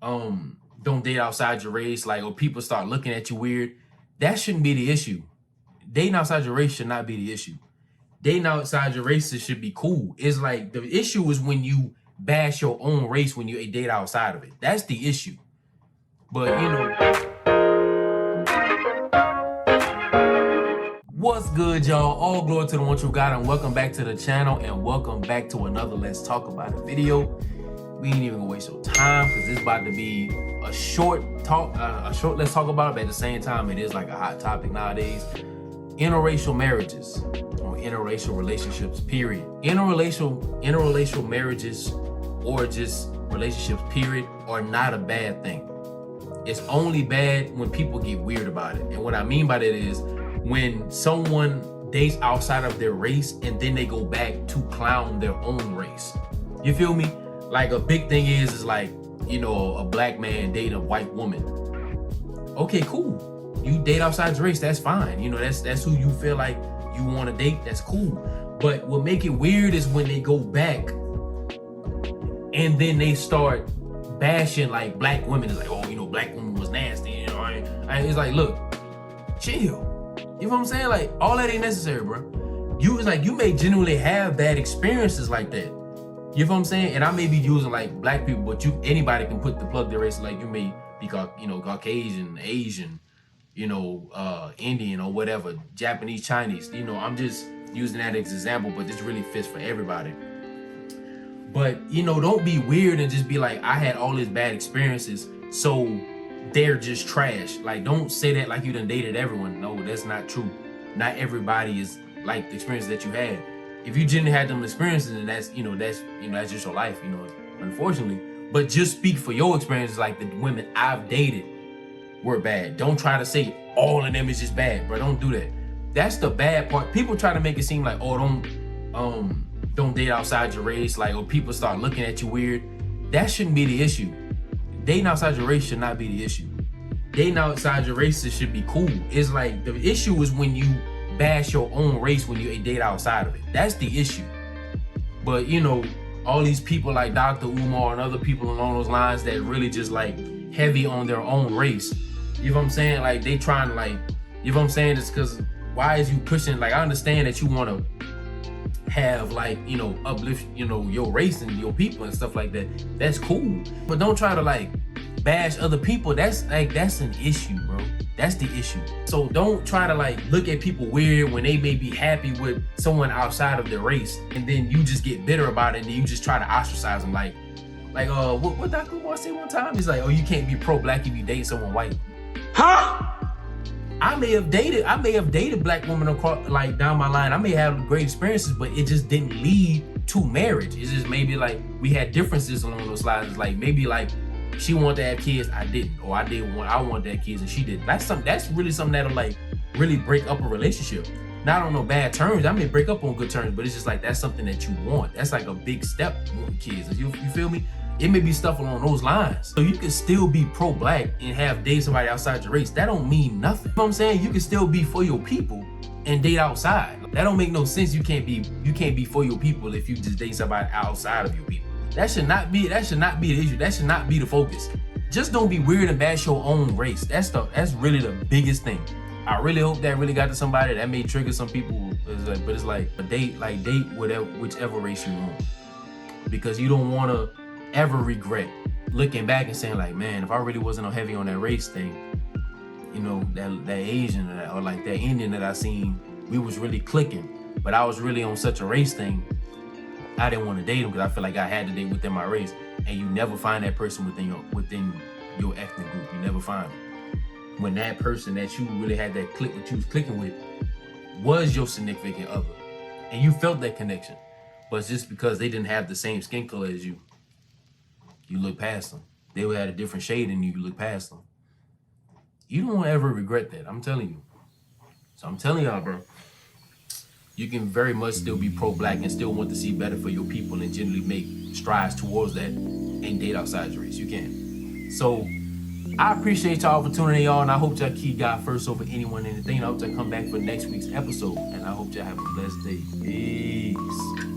don't date outside your race, like, or people start looking at you weird, that shouldn't be the issue. Dating outside your race should not be the issue. Dating outside your race should be cool. It's like the issue is when you bash your own race when you date outside of it. That's the issue. But you know, what's good, y'all? All glory to the one true God, and welcome back to the channel, and welcome back to another Let's Talk About It video. We ain't even gonna waste your time because it's about to be a short Let's Talk About It, but at the same time, it is like a hot topic nowadays. Interracial marriages or interracial relationships, period. Interracial marriages or just relationships, period, are not a bad thing. It's only bad when people get weird about it. And what I mean by that is when someone dates outside of their race and then they go back to clown their own race. You feel me? Like a big thing is like, you know, a black man dating a white woman. Okay, cool. You date outside your race, that's fine. You know, that's who you feel like you want to date, that's cool. But what make it weird is when they go back and then they start bashing like black women. It's like, oh, you know, black woman was nasty. You know, it's like, look, chill. You know what I'm saying? Like, all that ain't necessary, bro. You may genuinely have bad experiences like that. You know what I'm saying? And I may be using like black people, but anybody can put the plug their race. Like you may be, you know, Caucasian, Asian, you know, Indian or whatever, Japanese, Chinese. You know, I'm just using that as an example, but this really fits for everybody. But, you know, don't be weird and just be like, I had all these bad experiences, so they're just trash. Like, don't say that like you done dated everyone. No, that's not true. Not everybody is like the experiences that you had. If you genuinely had them experiences, and that's just your life, you know, unfortunately. But just speak for your experiences, like the women I've dated were bad. Don't try to say all of them is just bad, bro. Don't do that. That's the bad part. People try to make it seem like, oh, don't date outside your race, like, or people start looking at you weird. That shouldn't be the issue. Dating outside your race should not be the issue. Dating outside your race should be cool. It's like the issue is when you bash your own race when you date outside of it. That's the issue. But you know, all these people like Dr. Umar and other people along those lines that really just like heavy on their own race. You know what I'm saying? Like they trying to like, you know what I'm saying? It's because why is you pushing? Like I understand that you want to have like, you know, uplift, you know, your race and your people and stuff like that. That's cool. But don't try to like bash other people. That's an issue, bro. That's the issue. So don't try to like look at people weird when they may be happy with someone outside of their race, and then you just get bitter about it and then you just try to ostracize them. Like what Dr. Umar said one time? He's like, oh, you can't be pro-black if you date someone white. Huh? I may have dated black women across, like down my line. I may have great experiences, but it just didn't lead to marriage. It's just maybe like we had differences along those lines. Like maybe like she wanted to have kids, I didn't, or I wanted to have kids and she didn't. That's really something that'll like really break up a relationship. Not on no bad terms. I may break up on good terms, but it's just like that's something that you want. That's like a big step with kids. You feel me? It may be stuff along those lines. So you can still be pro-black and have date somebody outside your race. That don't mean nothing. You know what I'm saying? You can still be for your people and date outside. That don't make no sense. You can't be for your people if you just date somebody outside of your people. That should not be the issue. That should not be the focus. Just don't be weird and bash your own race. That's really the biggest thing. I really hope that really got to somebody. That may trigger some people. But it's like date whichever race you want, because you don't want to ever regret looking back and saying like, man, if I really wasn't heavy on that race thing, you know, that Asian or like that Indian that I seen, we was really clicking, but I was really on such a race thing, I didn't want to date him because I feel like I had to date within my race. And you never find that person within your ethnic group. You never find them. When that person that you really had that click, that you was clicking with, was your significant other, and you felt that connection, but just because they didn't have the same skin color as you, you look past them. They had a different shade than you, you look past them. You don't ever regret that, I'm telling you. So I'm telling y'all, bro, you can very much still be pro-black and still want to see better for your people and generally make strides towards that and date outside your race. You can. So I appreciate y'all for tuning in, y'all, and I hope y'all keep God first over anyone and anything. I hope y'all come back for next week's episode, and I hope y'all have a blessed day. Peace.